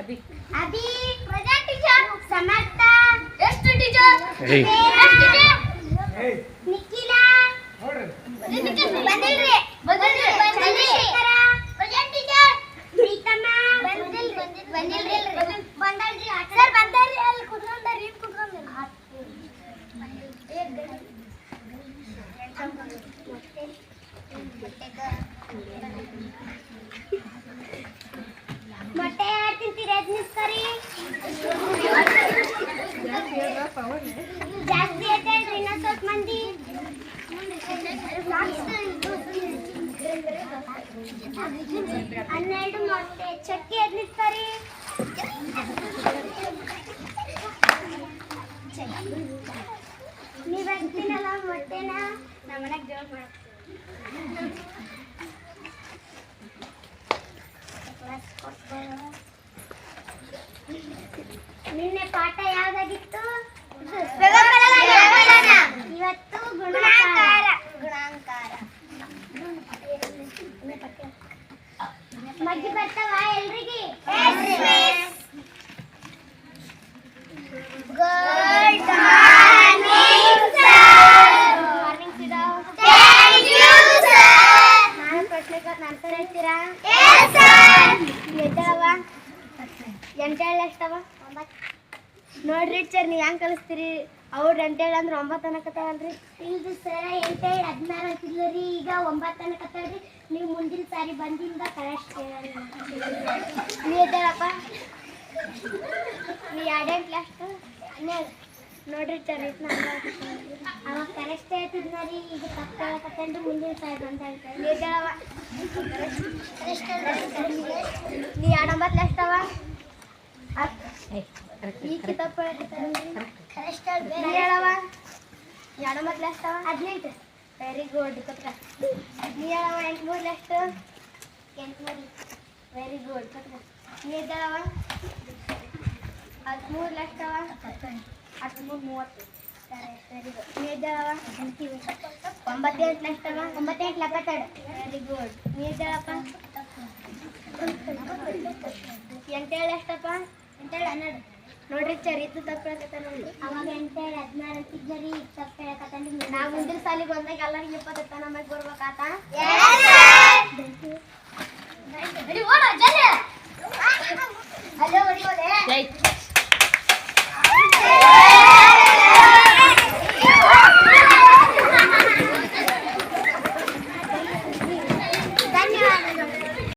Abhi present teacher. Samarth ಎಷ್ಟು teacher? Nikhila ಬಂದಿಲ್ರಿ. Chandrashekhara present teacher. Preethamma ಬಂದಿಲ್ರಿ. ಬಂದಲ್ರಿ ಸರ್. ಬಂದಾರ್ರಿ. ಅಲ್ಲಿ ಕುತ್ಕೊಂಡಾರಿ. ಮೊಟ್ಟೆ ಯಾರು ತಿಂತೀರಿ? ಯಜ್ನಿಸ್ಕರಿ ಜಾಸ್ತಿ ಐತೇನ್ರಿ? ಇನ್ನೊಂದು ಸ್ವಲ್ಪ ಮಂದಿ. ಹನ್ನೆರಡು ಮೊಟ್ಟೆ. ಚಕ್ಕಿ ಯಜ್ನಿಸ್ಕರಿ. ನೀವು ಹಚ್ತೀನಲ್ಲ ಮೊಟ್ಟೆನ ನಮ್ಮ ಮನೆಗೆ ಜೋರ್ ಮಾಡ್ತೀವಿ. ನಿನ್ನೆ ಪಾಠ ಯಾವ್ದಾಗಿತ್ತು? ಇವತ್ತು ಗುಣಾಕಾರ. ಮಗ್ಗಿ ಬರ್ತಾವ ಎಲ್ರಿಗೆ? Good morning sir. ಮಾರ್ನಿಂಗ್ ಸಿದಾವ್. Thank you sir. ನಾನು ಪ್ರಶ್ನೆಗೆ ಆನ್ಸರ್ ಹೇಳ್ತೀರಾ? Yes sir. ಎದ್ದಳವ ಎಂಟೇಳು ಎಷ್ಟವ? 9. ನೋಡ್ರಿ ಟೀಚರ್, ನೀವು ಹೆಂಗೆ ಕಲಿಸ್ತೀರಿ? ಅವ್ರು ಎಂಟೇಳು ಅಂದ್ರೆ 9 ಅನ್ನಕತ್ತಾವಲ್ರಿ. ಇಲ್ರಿ ಸರ, 8 7 16 ಅಂತಿದ್ಲು ರೀ. ಈಗ 9 ಅನ್ನಕತ್ತಾಳ್ರಿ. ನೀವು ಮುಂದಿನ ಸಾರಿ ಬಂದಿಂದ ಕರೆಕ್ಟ್ ಹೇಳಿ. ನೀವು ಎದ್ದೇಳಪ್ಪ. ನೀವು 2 ಕ್ಲಾಸ್ ನೋಡ್ರಿ ಟೀಚರ್, ಅವಾಗ ಕರೆಕ್ಟ್ ಹೇಳ್ತಿದ್ನ ರೀ. ಈಗ ತಪ್ಪು ಹೇಳಕತ್ತಂದ್ರೆ ಮುಂದಿನ ಸಾರಿ ಬಂದ ಹೇಳ್ತಾರೆ. ನೀವು ಎದ್ದೇಳವ. ನೀವು 2 9 ಎಷ್ಟವ? ಈ ಕಿತಾಬ್ ಹೇಳವ. 2 9 ಎಷ್ಟವ? 18. Very good. ಕತ್ರ ನೀ ಹೇಳವ. 8 3 ಎಷ್ಟು? 8 3. Very good. ಕತ್ರ ನೀ ಹೇಳವ. 13 ಎಷ್ಟವ? 13 30. Very good. ನೀ ಹೇಳವ. 98 ಎಷ್ಟವ? 98 72. Very good. ನೀ ಹೇಳಪ್ಪ. 8 ಎಷ್ಟಪ್ಪ? 8 12. ನೋಡ್ರಿ ಚರಿತು ತಪ್ಪು ಹೇಳ್ಕತ್ತ ನೋಡಿ. ಅವಾಗ 8 16 ಅಂತಿದ್ರಿ. ತಪ್ಪು ಹೇಳ್ಕತ್ತಂದ್ರೆ ನಾವು ಮುಂದಿನ ಸಾಲಿಗೆ ಬಂದಾಗ ಎಲ್ಲರಿಗೆ 20 ನಮಗೆ ಬರ್ಬೇಕಾತ. ಅಲ್ಲೋ ಹೊಡಿಯೋದೆ.